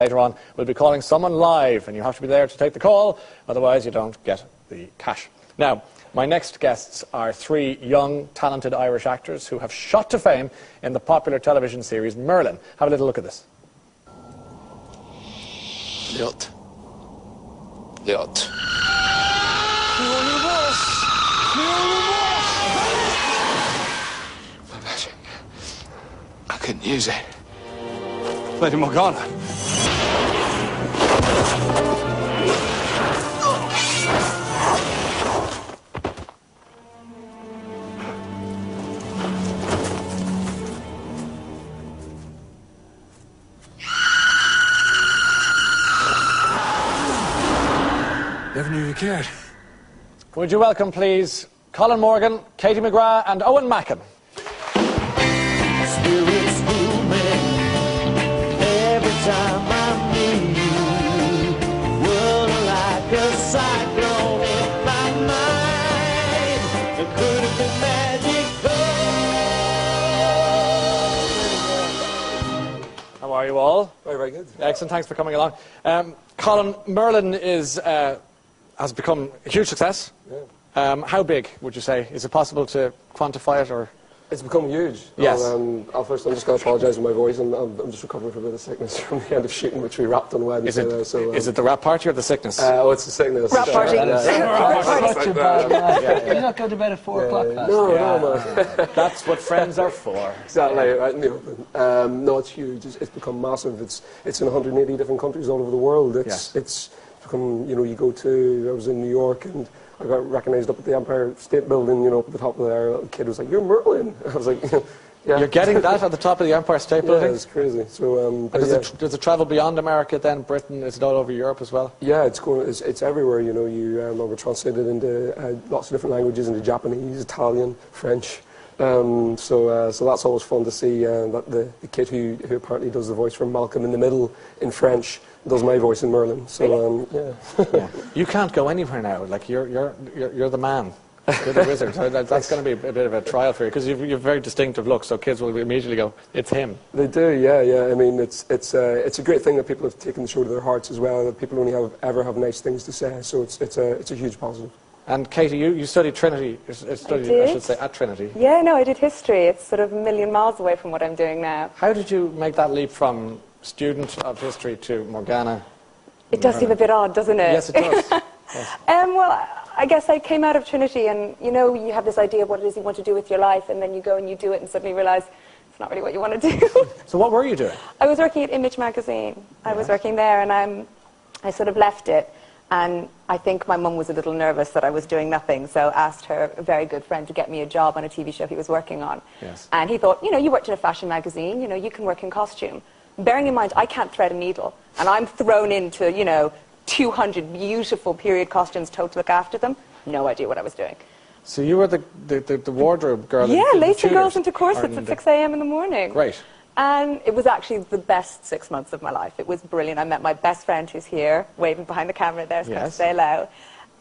Later on, we'll be calling someone live, and you have to be there to take the call, otherwise you don't get the cash. Now, my next guests are 3 young, talented Irish actors who have shot to fame in the popular television series Merlin. Have a little look at this. Liot. Liot. My magic. I couldn't use it. Lady Morgana. Never knew you cared. Would you welcome, please, Colin Morgan, Katie McGrath and Eoin Macken. Spirits moving every time I meet you. Running like a cyclone in my mind. It could have been magical. How are you all? Very, very good. Excellent, thanks for coming along. Colin, Merlin has become a huge success. Yeah. How big, would you say? Is it possible to quantify it, or...? It's become huge. Yes. First, I'm just going to apologise for my voice, and I'm just recovering from a bit of sickness from the end of shooting, which we wrapped on Wednesday. Is it the rap party or the sickness? Oh, it's the sickness. Rap party. You're not going to bed at 4 o'clock. No, man. That's what friends are for. Exactly, right in the open. No, it's huge. It's become massive. It's in 180 different countries all over the world. It's become, you know, I was in New York, and I got recognised up at the Empire State Building, you know, up at the top of there. A little kid was like, "You're Merlin." I was like, "Yeah." You're getting that at the top of the Empire State Building? Yeah, it's crazy. So, does it travel beyond America then, Britain? Is it all over Europe as well? Yeah, it's everywhere, you know. We're translated into lots of different languages, into Japanese, Italian, French. So that's always fun to see, that the kid who apparently does the voice for Malcolm in the Middle in French does my voice in Merlin. So yeah. You can't go anywhere now. Like you're the man. You're the wizard. So that's going to be a bit of a trial for you, because you've a very distinctive look. So kids will immediately go, "It's him." They do, yeah. I mean, it's a great thing that people have taken the show to their hearts as well. That people only ever have nice things to say. So it's a huge positive. And Katie, you studied Trinity. I should say, at Trinity. Yeah, no, I did history. It's sort of a million miles away from what I'm doing now. How did you make that leap from student of history to Morgana? It does seem a bit odd, doesn't it? Yes, it does. Yes. Well, I guess I came out of Trinity, and you know, you have this idea of what it is you want to do with your life, and then you go and you do it, and suddenly realise it's not really what you want to do. So what were you doing? I was working at Image magazine. I was working there, and I sort of left it. And I think my mum was a little nervous that I was doing nothing, so asked her, a very good friend, to get me a job on a TV show he was working on. Yes. And he thought, you know, you worked in a fashion magazine, you know, you can work in costume. Bearing in mind, I can't thread a needle, and I'm thrown into, you know, 200 beautiful period costumes told to look after them. No idea what I was doing. So you were the wardrobe girl. Yeah, in lacing Tudors, girls into corsets at 6 a.m. in the morning. Great. And it was actually the best 6 months of my life. It was brilliant. I met my best friend, who's here, waving behind the camera there, so to say hello.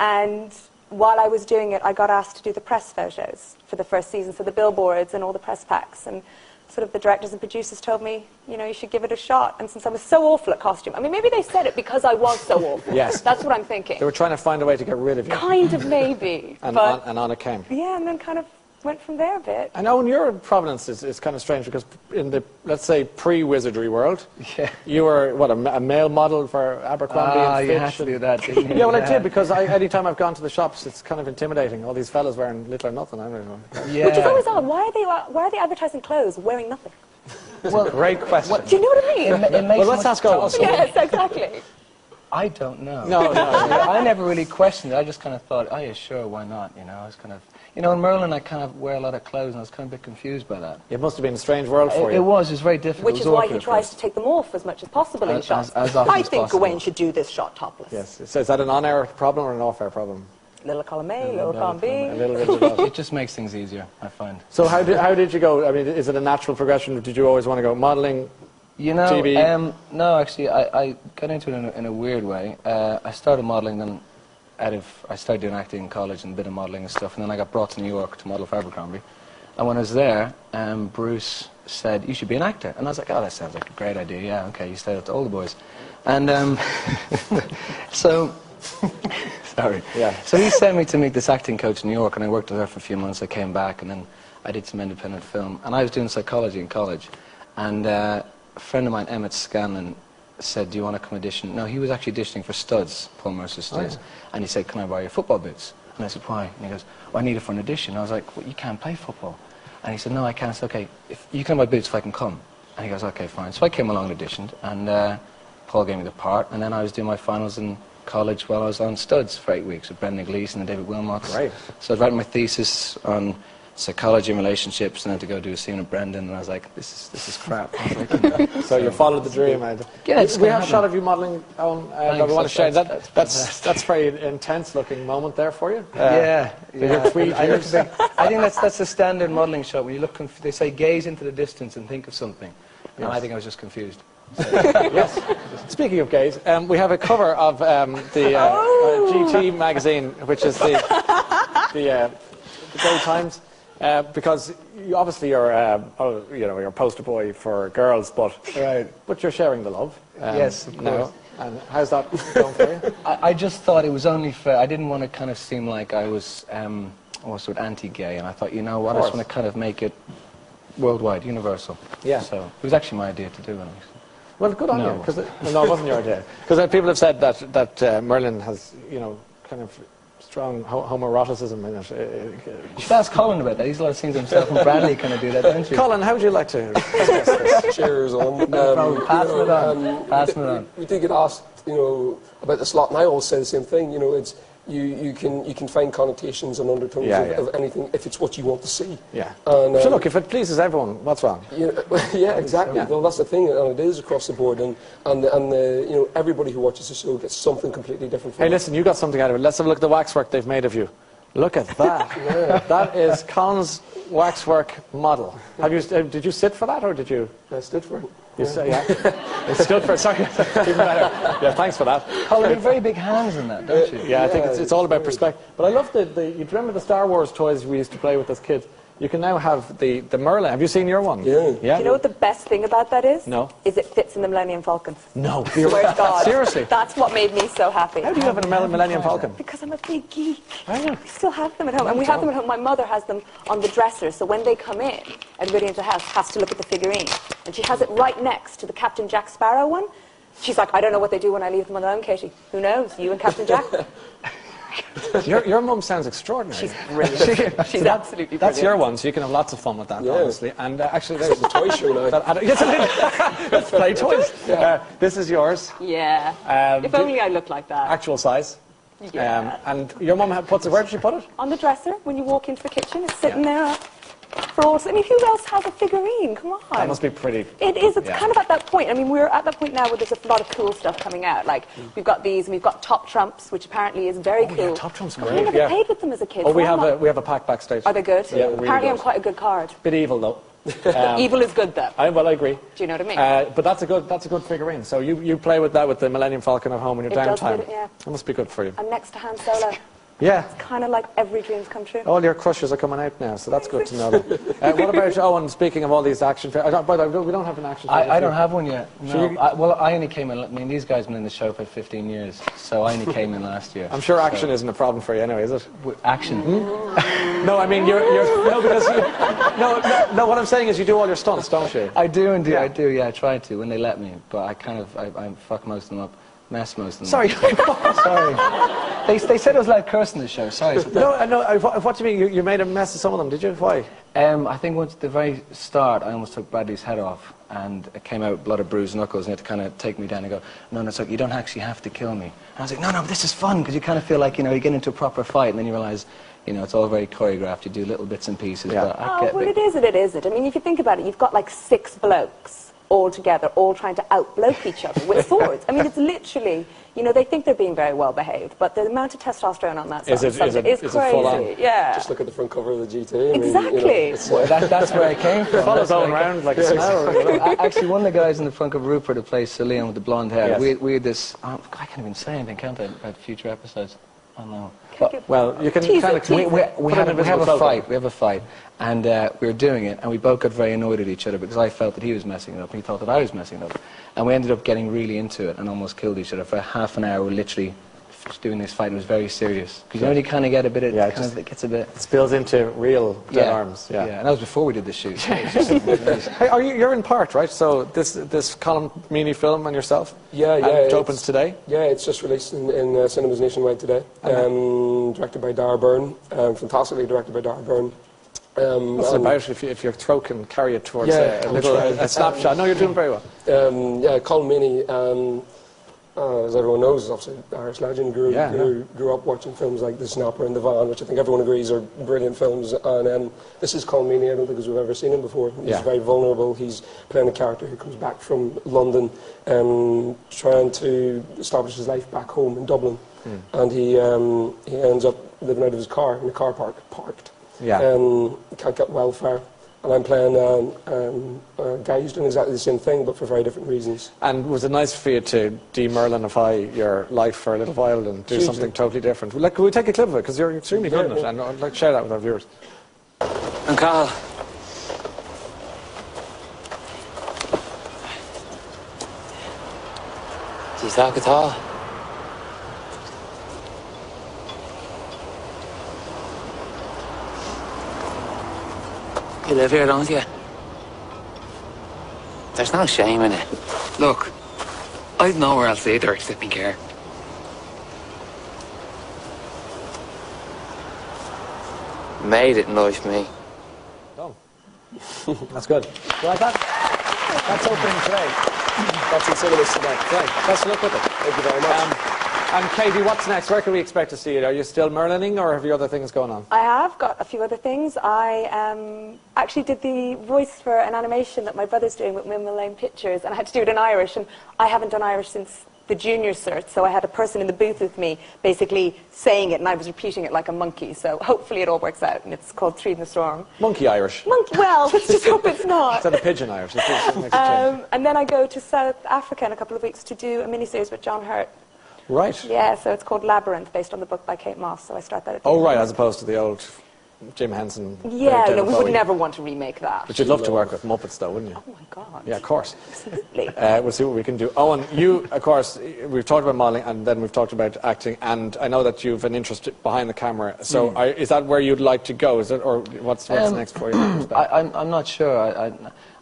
And while I was doing it, I got asked to do the press photos for the first season, so the billboards and all the press packs. And sort of the directors and producers told me, you know, you should give it a shot. And since I was so awful at costume, I mean, maybe they said it because I was so awful. Yes. That's what I'm thinking. They were trying to find a way to get rid of you. Kind of, maybe. And on it came. Yeah, and then kind of went from there a bit. I know, in your provenance is kind of strange, because in the, let's say, pre-wizardry world, you were, what, a male model for Abercrombie and Fitch? You had to do that, didn't you? Yeah, well, I did, because anytime I've gone to the shops, it's kind of intimidating. All these fellas wearing little or nothing. I don't know. Yeah. Which is always odd. Why are they advertising clothes wearing nothing? Well, great question. Do you know what I mean? It makes well, let's ask Owen. Yes, exactly. I don't know. No. I never really questioned it. I just kind of thought, oh yeah, sure, why not? You know, I was kind of, you know, in Merlin I kind of wear a lot of clothes, and I was kind of a bit confused by that. It must have been a strange world for you. It was very difficult. Which is why he tries to take them off as much as possible in shots. As often I as think possible. Gawain should do this shot topless. Yes. So is that an on-air problem or an off-air problem? Little column A, little column B. A little bit of both. It just makes things easier, I find. So how did you go? I mean, is it a natural progression? Did you always want to go modelling, You know, TV? No, actually, I got into it in a weird way. I started modelling, then I started doing acting in college and a bit of modelling and stuff, and then I got brought to New York to model for Abercrombie. And when I was there, Bruce said, you should be an actor. And I was like, oh, that sounds like a great idea. Yeah, okay, you stay up to all the boys. And so, sorry. Yeah. So he sent me to meet this acting coach in New York, and I worked with her for a few months. I came back, and then I did some independent film. And I was doing psychology in college. And a friend of mine, Emmett Scanlon, said, do you want to come audition? No, he was actually auditioning for Studs, Paul Mercer's Studs. Oh, yeah. And he said, can I borrow your football boots? And I said, why? And he goes, well, I need it for an audition. And I was like, well, you can't play football. And he said, no, I can't. I said, okay, if you can have my boots if I can come. And he goes, okay, fine. So I came along and auditioned, and Paul gave me the part. And then I was doing my finals in college while I was on Studs for 8 weeks with Brendan Gleeson and David Wilmot. Right. So I was writing my thesis on psychology and relationships, and then to go do a scene with Brendan, and I was like, this is crap. I was like, so you followed the dream. Yeah, we have a shot of you modelling on that we want to show. That's very intense looking moment there for you. Yeah. Your tweed ears. I think that's a standard modelling shot. When you look, they say gaze into the distance and think of something. And I think I was just confused. So. Yes. Speaking of gays, we have a cover of the GT magazine, which is the Gay Times. Because obviously you're a poster boy for girls, but you're sharing the love. Yes, of course. And how's that going for you? I just thought it was only fair. I didn't want to kind of seem like I was sort of anti-gay, and I thought, you know what, I just want to kind of make it worldwide, universal. Yeah. So it was actually my idea to do it. Well, good on you. Because it wasn't your idea. Because people have said that Merlin has, kind of strong homoeroticism in it. You should ask Colin about that. He's a lot of scenes himself, and Bradley kind of do that, don't you? Colin, how would you like to discuss this? Cheers on. No problem. Passing it on. Passing it on. We did get asked, about the slot, and I always say the same thing. It's you can find connotations and undertones of anything if it's what you want to see. Yeah. And, so look, if it pleases everyone, what's wrong? Yeah, exactly. Yeah. Well, that's the thing, and it is across the board, and everybody who watches the show gets something completely different from it. Hey, listen, you got something out of it. Let's have a look at the waxwork they've made of you. Look at that. Yeah. That is Colin's waxwork model. Did you sit for that, or did you? I stood for it. You say, yeah. It stood for it. Sorry. Even better. Yeah, thanks for that. Colin, you have very big hands in that, don't you? Yeah, I think it's all about perspective. But I love you remember the Star Wars toys we used to play with as kids? You can now have the Merlin. Have you seen your one? Yeah. Do you know what the best thing about that is? No. Is it fits in the Millennium Falcon. No. Swear to God. Seriously? That's what made me so happy. How do you have a Millennium Falcon? Because I'm a big geek. I know. We still have them at home. And we have them at home. My mother has them on the dresser. So when they come in, everybody in the house has to look at the figurine. And she has it right next to the Captain Jack Sparrow one. She's like, I don't know what they do when I leave them alone, Katie. Who knows? You and Captain Jack? Your mum sounds extraordinary. She's brilliant. She's absolutely brilliant. That's your one, so you can have lots of fun with that, honestly. And actually, there's the toy show now. Let's play toys. Yeah. This is yours. Yeah. If only I looked like that. Actual size. Yeah. And your mum puts it. Where did she put it? On the dresser. When you walk into the kitchen, it's sitting there. For all, I mean, who else has a figurine? Come on. That must be pretty. It is. It's kind of at that point. I mean, we're at that point now where there's a lot of cool stuff coming out. Like, we've got these, and we've got Top Trumps, which apparently is very cool. Yeah, Top Trumps are great. I never played with them as a kid. Oh, we have a pack backstage. Are they good? Yeah, apparently, really I'm quite a good card. Bit evil though. Evil is good though. I agree. Do you know what I mean? But that's a good figurine. So you play with that with the Millennium Falcon at home in your downtime. Yeah. That must be good for you. I'm next to Han Solo. Yeah. It's kind of like every dream's come true. All your crushes are coming out now, so that's good to know. What about Owen, speaking of all these action films? By the way, we don't have an action film. I don't have one yet. No. I only came in, I mean, these guys have been in the show for 15 years, so I only came in last year. I'm sure action isn't a problem for you anyway, is it? Action? No, I mean, what I'm saying is you do all your stunts, don't you? I do indeed, I do, yeah, I try to, when they let me, but I fuck most of them up. Mess most of them. Sorry. Sorry. They said it was like cursing the show. Sorry. No. What do you mean? You made a mess of some of them, did you? Why? I think once at the very start, I almost took Bradley's head off, and it came out with a lot of bruised knuckles, and he had to kind of take me down and go, no, it's like, you don't actually have to kill me. And I was like, no, but this is fun, because you kind of feel like, you get into a proper fight, and then you realise, it's all very choreographed. You do little bits and pieces. Yeah. But it isn't. I mean, if you think about it, you've got like 6 blokes all together, all trying to out-bloke each other with swords. I mean, it's literally, they think they're being very well behaved, but the amount of testosterone on that side is crazy. Full on? Yeah. Just look at the front cover of the GT. Exactly. That's where it came from. Follows Owen around like a snow. Actually, one of the guys in the front cover, Rupert, who plays Celine with the blonde hair, yes. we had this, I can't even say anything, can't I, about future episodes? Oh no. Well, you can kind of... We have a fight. We have a fight. And we were doing it, and we both got very annoyed at each other because I felt that he was messing it up, and he thought that I was messing it up. And we ended up getting really into it and almost killed each other. For half an hour, we were literally doing this fight. It was very serious. Because you know, you kind of get a bit of... it gets a bit... It spills into real dead arms. Yeah, and that was before we did the shoot. Hey, you're in part, right? So this Colin Meaney film and yourself? Yeah. It opens today? Yeah, it's just released in cinemas nationwide today. Directed by Dara Byrne. Fantastically directed by Dara Byrne. What's it about if your throat can carry it towards a snapshot? No, you're doing very well. Colin Meaney, as everyone knows, is obviously an Irish legend. Grew up watching films like The Snapper and The Van, which I think everyone agrees are brilliant films. And this is Colin Meaney. I don't think we've ever seen him before. He's very vulnerable. He's playing a character who comes back from London, trying to establish his life back home in Dublin. And he ends up living out of his car in a car park, parked. Can't get welfare. And I'm playing a guy who's doing exactly the same thing, but for very different reasons. And was it nice for you to de-Merlinify your life for a little while and do something totally different? Like, can we take a clip of it? Because you're extremely good at it, and I'd like to share that with our viewers. And Carl. Do you talk at all? You live here, don't you? There's no shame in it. Look, I've nowhere else either except in care. Made it in life, me. Done. That's good. You like that? That's opening today. That's in cinemas today. Great. Best of luck with it. Thank you very much. And Katie, what's next? Where can we expect to see it? Are you still Merlining, or have you other things going on? I have got a few other things. I actually did the voice for an animation that my brother's doing with Wimble Lane Pictures, and I had to do it in Irish, and I haven't done Irish since the junior cert, so I had a person in the booth with me basically saying it, and I was repeating it like a monkey, so hopefully it all works out, and it's called Tread in the Storm. Monkey Irish. Well, let's just hope it's not. Instead of pigeon Irish. And then I go to South Africa in a couple of weeks to do a miniseries with John Hurt. Right. Yeah, so it's called Labyrinth, based on the book by Kate Moss, so I start that at the Oh, right, as opposed to the old Jim Henson. Yeah, no, we would never want to remake that. But you'd love to work with Muppets, though, wouldn't you? Oh, my God. Yeah, of course. Absolutely. We'll see what we can do. Owen, you, of course, we've talked about modelling, and then we've talked about acting, and I know that you've an interest behind the camera. So is that where you'd like to go? Is it, or what's next for you? I'm not sure.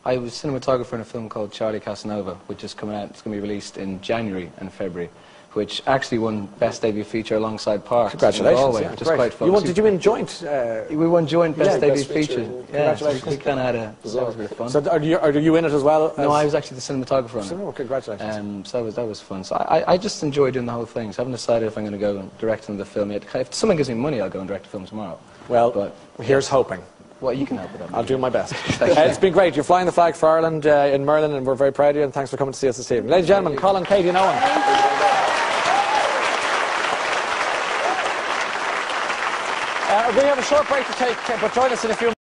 I was cinematographer in a film called Charlie Casanova, which is coming out. It's going to be released in January and February, which actually won Best Debut Feature alongside Parks. Congratulations. Yeah, just quite fun. Did you win joint? We won joint Best Debut Best Feature. Congratulations. We kind of had that was a bit of fun. So are you in it as well? No, I was actually the cinematographer on it. Oh, congratulations. So that was fun. So I just enjoy doing the whole thing. So I haven't decided if I'm going to go and direct another film yet. If someone gives me money, I'll go and direct a film tomorrow. Well, here's hoping. Well, you can help with that. I'll do my best. It's been great. You're flying the flag for Ireland in Merlin, and we're very proud of you, and thanks for coming to see us this evening. Ladies and gentlemen, Colin, Katie and Owen. We have a short break to take, but join us in a few minutes.